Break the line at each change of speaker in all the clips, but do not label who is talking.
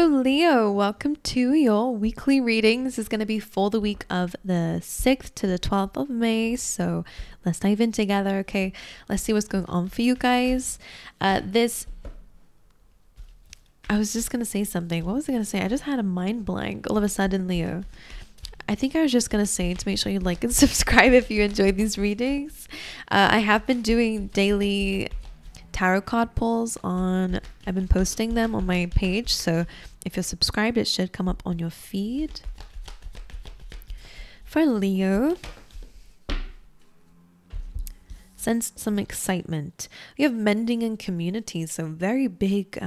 Leo, welcome to your weekly reading. This is going to be for the week of the 6th to the 12th of May. So let's dive in together, okay? Let's see what's going on for you guys. I was just going to say something. What was I going to say? I just had a mind blank all of a sudden, Leo. I think I was just going to say to make sure you like and subscribe if you enjoy these readings. I have been doing daily tarot card pulls I've been posting them on my page, so if you're subscribed it should come up on your feed. For Leo, sense some excitement. We have mending and community, so very big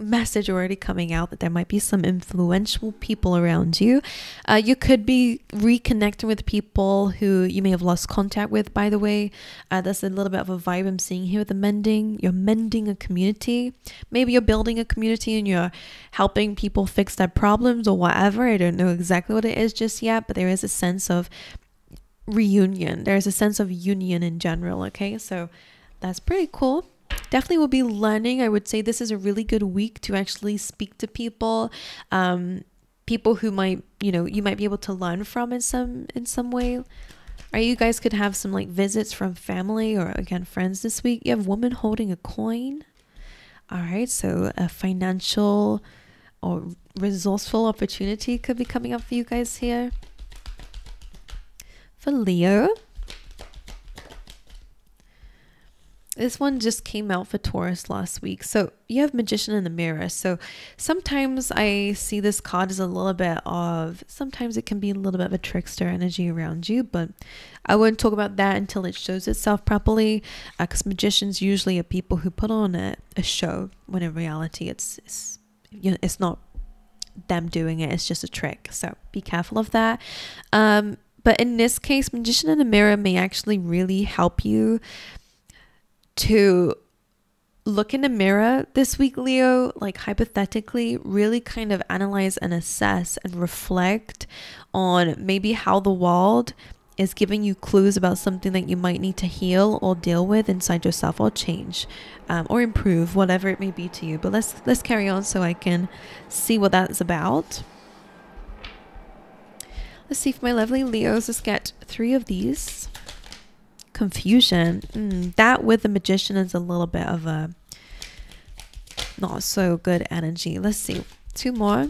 message already coming out that there might be some influential people around you. You could be reconnecting with people who you may have lost contact with, by the way. That's a little bit of a vibe I'm seeing here with the mending. You're mending a community. Maybe you're building a community and you're helping people fix their problems or whatever. I don't know exactly what it is just yet, but there is a sense of reunion. There's a sense of union in general, okay? So that's pretty cool. Definitely will be learning. I would say this is a really good week to actually speak to people, people who might, you might be able to learn from in some way. Or you guys could have some like visits from family or again friends this week. You have woman holding a coin. All right, so a financial or resourceful opportunity could be coming up for you guys here. For Leo, this one just came out for Taurus last week. So you have Magician in the Mirror. So sometimes I see this card as a little bit of, sometimes it can be a little bit of a trickster energy around you, but I wouldn't talk about that until it shows itself properly, because magicians usually are people who put on a show, when in reality it's not them doing it, it's just a trick. So be careful of that. But in this case, Magician in the Mirror may actually really help you to look in the mirror this week, Leo, like hypothetically, really kind of analyze and assess and reflect on maybe how the world is giving you clues about something that you might need to heal or deal with inside yourself or change or improve, whatever it may be to you. But let's carry on so I can see what that's about. Let's see for my lovely Leos. Let's get 3 of these. Confusion. That with the Magician is a little bit of a not so good energy. Let's see. 2 more.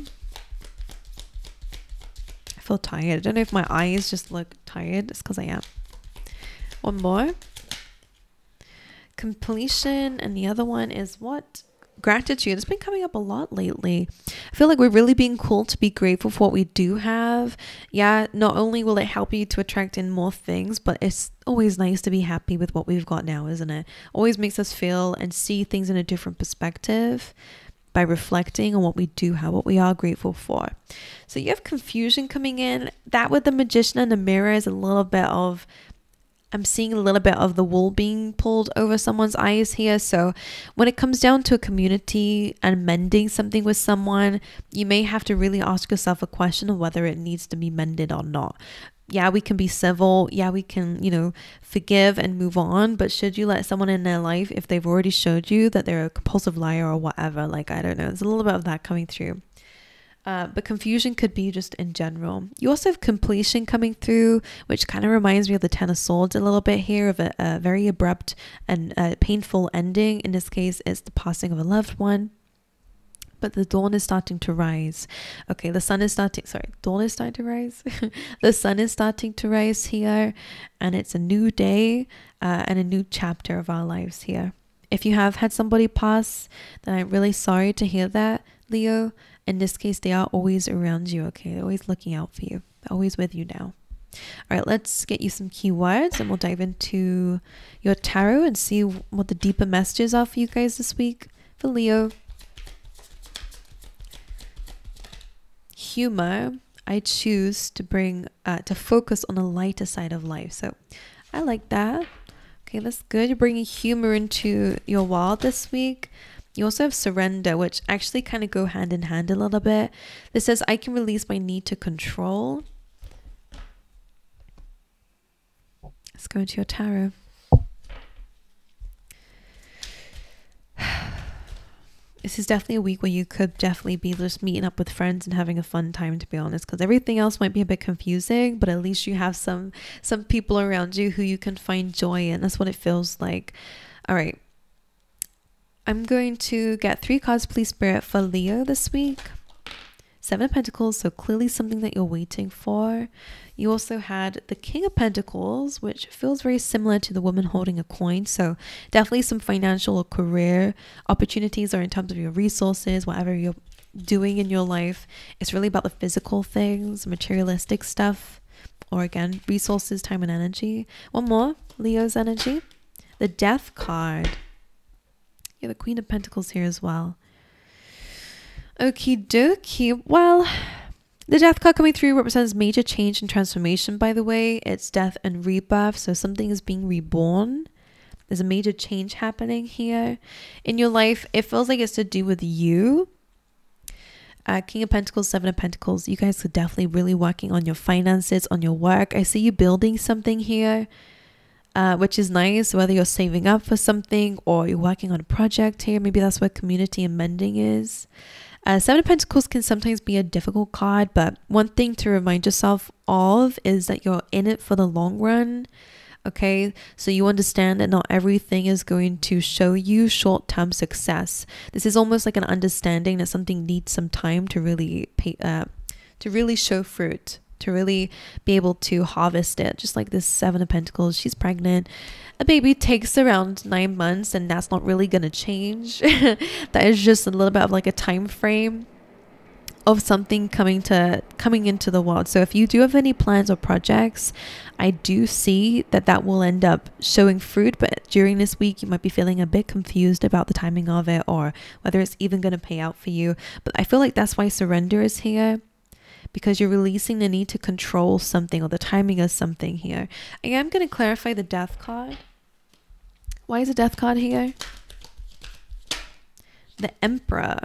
I feel tired. I don't know if my eyes just look tired. It's because I am. 1 more. Completion. And the other one is what? Gratitude. It's been coming up a lot lately. I feel like we're really being cool to be grateful for what we do have. Yeah, not only will it help you to attract in more things, but it's always nice to be happy with what we've got now, isn't it? Always makes us feel and see things in a different perspective by reflecting on what we do have, what we are grateful for. So you have confusion coming in. That with the Magician and the Mirror is a little bit of, I'm seeing a little bit of the wool being pulled over someone's eyes here. So when it comes down to a community and mending something with someone, you may have to really ask yourself a question of whether it needs to be mended or not. Yeah, we can be civil. Yeah, we can, forgive and move on. But should you let someone in their life if they've already showed you that they're a compulsive liar or whatever? Like, I don't know. There's a little bit of that coming through. But confusion could be just in general. You also have completion coming through, which kind of reminds me of the Ten of Swords a little bit here, of a very abrupt and painful ending. In this case, it's the passing of a loved one. But the dawn is starting to rise. Okay, the sun is starting, dawn is starting to rise. The sun is starting to rise here, and it's a new day and a new chapter of our lives here. If you have had somebody pass, then I'm really sorry to hear that, Leo. In this case, they are always around you, okay? They're always looking out for you. They're always with you now. All right, let's get you some keywords and we'll dive into your tarot and see what the deeper messages are for you guys this week. For Leo, humor, I choose to bring, to focus on the lighter side of life. So I like that. Okay, that's good. You're bringing humor into your world this week. You also have surrender, which actually kind of go hand in hand a little bit. This says, I can release my need to control. Let's go into your tarot. This is definitely a week where you could definitely be just meeting up with friends and having a fun time, to be honest, because everything else might be a bit confusing, but at least you have some people around you who you can find joy in. That's what it feels like. All right. I'm going to get 3 cards, please, Spirit, for Leo this week. 7 of Pentacles, so clearly something that you're waiting for. You also had the King of Pentacles, which feels very similar to the woman holding a coin. So definitely some financial or career opportunities, or in terms of your resources, whatever you're doing in your life. It's really about the physical things, materialistic stuff, or again, resources, time, and energy. One more, Leo's energy. The Death card. Yeah, the Queen of Pentacles here as well. Okie dokie. Well, the Death card coming through represents major change and transformation, by the way. It's death and rebirth, so something is being reborn. There's a major change happening here in your life. It feels like it's to do with you. King of Pentacles, 7 of Pentacles. You guys are definitely really working on your finances, on your work. I see you building something here, which is nice, whether you're saving up for something or you're working on a project here. Maybe that's where community and mending is. 7 of Pentacles can sometimes be a difficult card, but one thing to remind yourself of is that you're in it for the long run. Okay, so you understand that not everything is going to show you short-term success. This is almost like an understanding that something needs some time to really show fruit, to really be able to harvest it. Just like this 7 of Pentacles, she's pregnant. A baby takes around 9 months, and that's not really going to change. That is just a little bit of like a time frame of something coming into the world. So if you do have any plans or projects, I do see that will end up showing fruit, but during this week you might be feeling a bit confused about the timing of it, or whether it's even going to pay out for you. But I feel like that's why surrender is here, because you're releasing the need to control something, or the timing of something here. I am going to clarify the Death card. Why is the Death card here? The Emperor.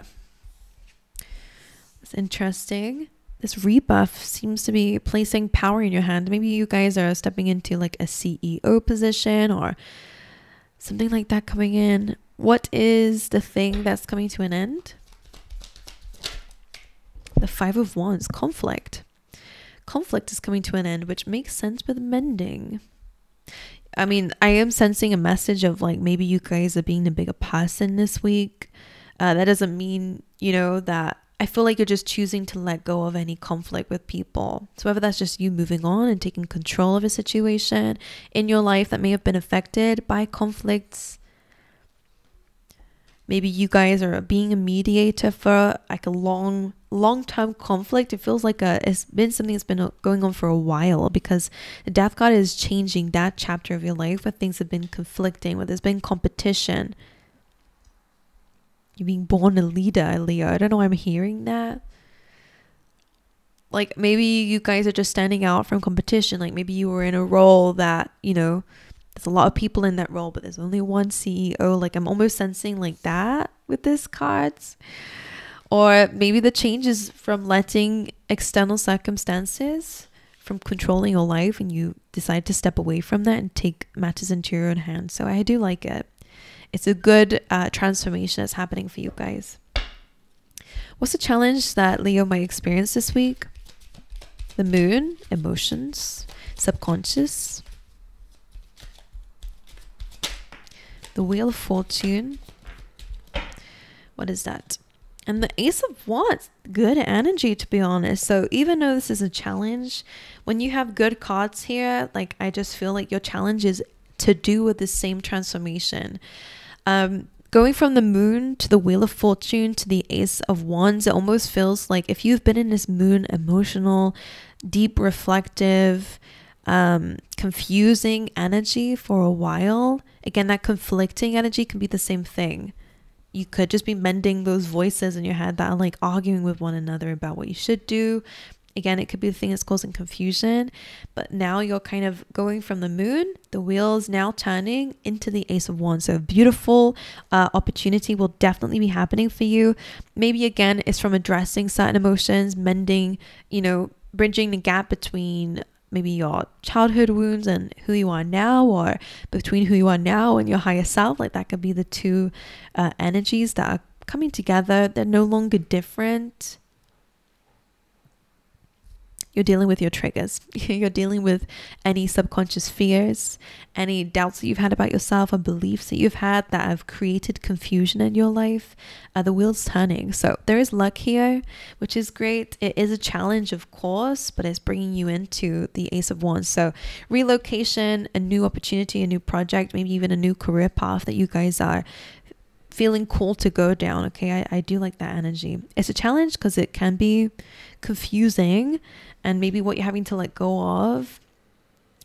It's interesting. This rebirth seems to be placing power in your hand. Maybe you guys are stepping into like a CEO position or something like that coming in. What is the thing that's coming to an end? The 5 of Wands, conflict. Conflict is coming to an end, which makes sense with mending. I mean, I am sensing a message of like maybe you guys are being a bigger person this week. That doesn't mean, you know, that I feel like you're just choosing to let go of any conflict with people. So whether that's just you moving on and taking control of a situation in your life that may have been affected by conflicts. Maybe you guys are being a mediator for like a long-term conflict. It feels like it's been something that's been going on for a while, because the Death card is changing that chapter of your life where things have been conflicting, where there's been competition. You're being born a leader, Leo. I don't know why I'm hearing that. Like maybe you guys are just standing out from competition. Like maybe you were in a role that, you know, there's a lot of people in that role, but there's only one CEO. Like I'm almost sensing like that with these cards. Or maybe the change is from letting external circumstances, from controlling your life, and you decide to step away from that and take matters into your own hands. So I do like it. It's a good transformation that's happening for you guys. What's the challenge that Leo might experience this week? The Moon, emotions, subconscious. The Wheel of Fortune. What is that? And the Ace of Wands. Good energy, to be honest. So even though this is a challenge, when you have good cards here, like I just feel like your challenge is to do with the same transformation. Going from the Moon to the Wheel of Fortune to the Ace of Wands, it almost feels like if you've been in this Moon emotional, deep, reflective, confusing energy for a while, again, that conflicting energy can be the same thing. You could just be mending those voices in your head that are like arguing with one another about what you should do. Again, it could be the thing that's causing confusion, but now you're kind of going from the Moon, the wheel is now turning into the Ace of Wands. So a beautiful opportunity will definitely be happening for you. Maybe again, it's from addressing certain emotions, mending, you know, bridging the gap between maybe your childhood wounds and who you are now, or between who you are now and your higher self. Like that could be the two energies that are coming together. They're no longer different. You're dealing with your triggers. You're dealing with any subconscious fears, any doubts that you've had about yourself, or beliefs that you've had that have created confusion in your life. The wheel's turning. So there is luck here, which is great. It is a challenge, of course, but it's bringing you into the Ace of Wands. So relocation, a new opportunity, a new project, maybe even a new career path that you guys are feeling cool to go down. Okay, I do like that energy. It's a challenge because it can be confusing, and maybe what you're having to let go of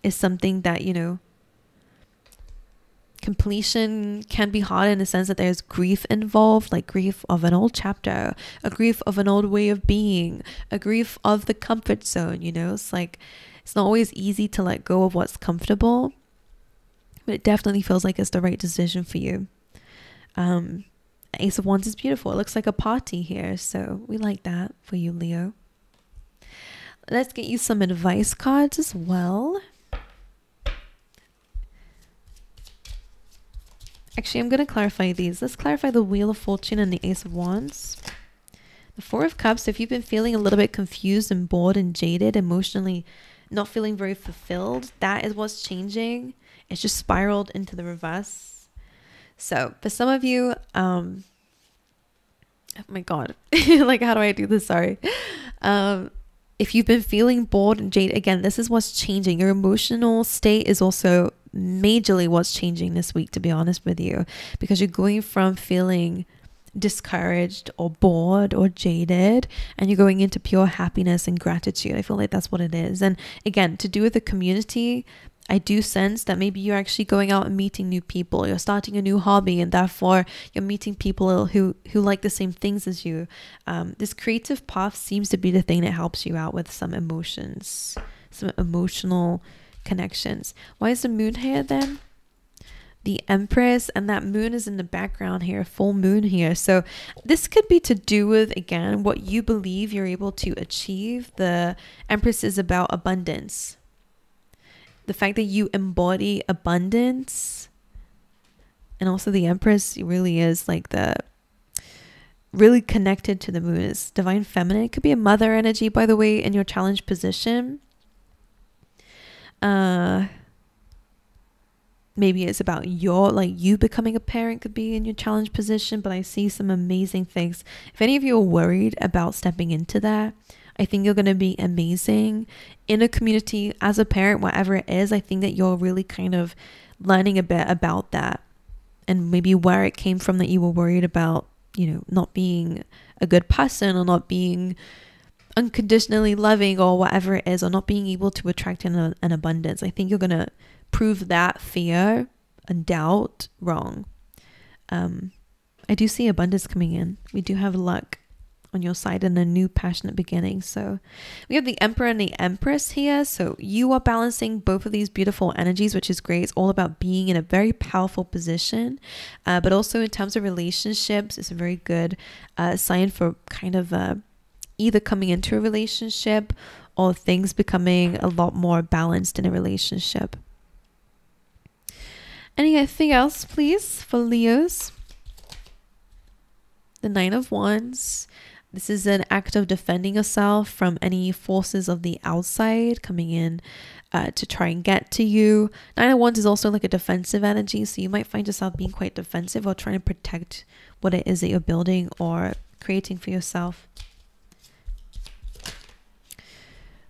is something that, you know, completion can be hard in the sense that there's grief involved, like grief of an old chapter, a grief of an old way of being, a grief of the comfort zone. You know, it's like it's not always easy to let go of what's comfortable, but it definitely feels like it's the right decision for you. Ace of Wands is beautiful. It looks like a party here, so we like that for you, Leo. Let's get you some advice cards as well. Actually, I'm going to clarify these. Let's clarify the Wheel of Fortune and the Ace of Wands. The Four of Cups, if you've been feeling a little bit confused and bored and jaded, emotionally not feeling very fulfilled, that is what's changing. It's just spiraled into the reverse. So for some of you, oh my God, like, how do I do this? Sorry. If you've been feeling bored and jaded, again, this is what's changing. Your emotional state is also majorly what's changing this week, to be honest with you, because you're going from feeling discouraged or bored or jaded, and you're going into pure happiness and gratitude. I feel like that's what it is. And again, to do with the community, I do sense that maybe you're actually going out and meeting new people. You're starting a new hobby, and therefore you're meeting people who like the same things as you. This creative path seems to be the thing that helps you out with some emotions, some emotional connections. Why is the moon here then? The Empress, and that moon is in the background here, full moon here. So this could be to do with, again, what you believe you're able to achieve. The Empress is about abundance. The fact that you embody abundance, and also the Empress really is like the really connected to the moon. Is divine feminine. It could be a mother energy, by the way, in your challenge position. Maybe it's about you becoming a parent, could be in your challenge position, but I see some amazing things. If any of you are worried about stepping into that, I think you're going to be amazing in a community as a parent, whatever it is. I think that you're really kind of learning a bit about that, and maybe where it came from that you were worried about, you know, not being a good person, or not being unconditionally loving, or whatever it is, or not being able to attract an abundance. I think you're going to prove that fear and doubt wrong. I do see abundance coming in. We do have luck on your side and a new passionate beginning. So we have the Emperor and the Empress here. So you are balancing both of these beautiful energies, which is great. It's all about being in a very powerful position, but also in terms of relationships, it's a very good sign for kind of either coming into a relationship or things becoming a lot more balanced in a relationship. Anything else, please, for Leos? The Nine of Wands. This is an act of defending yourself from any forces of the outside coming in to try and get to you. Nine of Wands is also like a defensive energy, so you might find yourself being quite defensive or trying to protect what it is that you're building or creating for yourself.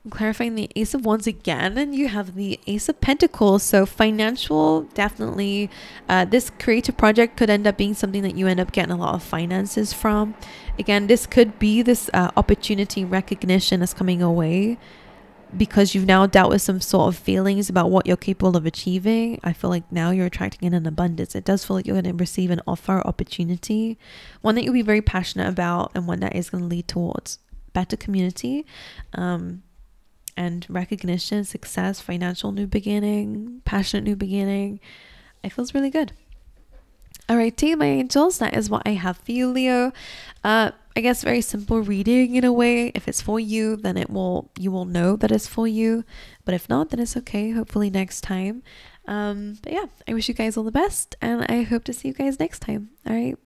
I'm clarifying the Ace of Wands again, and you have the Ace of Pentacles. So financial, definitely. This creative project could end up being something that you end up getting a lot of finances from. Again, this could be this opportunity recognition that's coming away because you've now dealt with some sort of feelings about what you're capable of achieving. I feel like now you're attracting in an abundance. It does feel like you're going to receive an offer, opportunity, one that you'll be very passionate about, and one that is going to lead towards better community. And recognition, success, financial new beginning, passionate new beginning. It feels really good. Alrighty, my angels, that is what I have for you, Leo. I guess very simple reading in a way. If it's for you, then you will know that it's for you. But if not, then it's okay. Hopefully next time. But yeah, I wish you guys all the best, and I hope to see you guys next time. All right,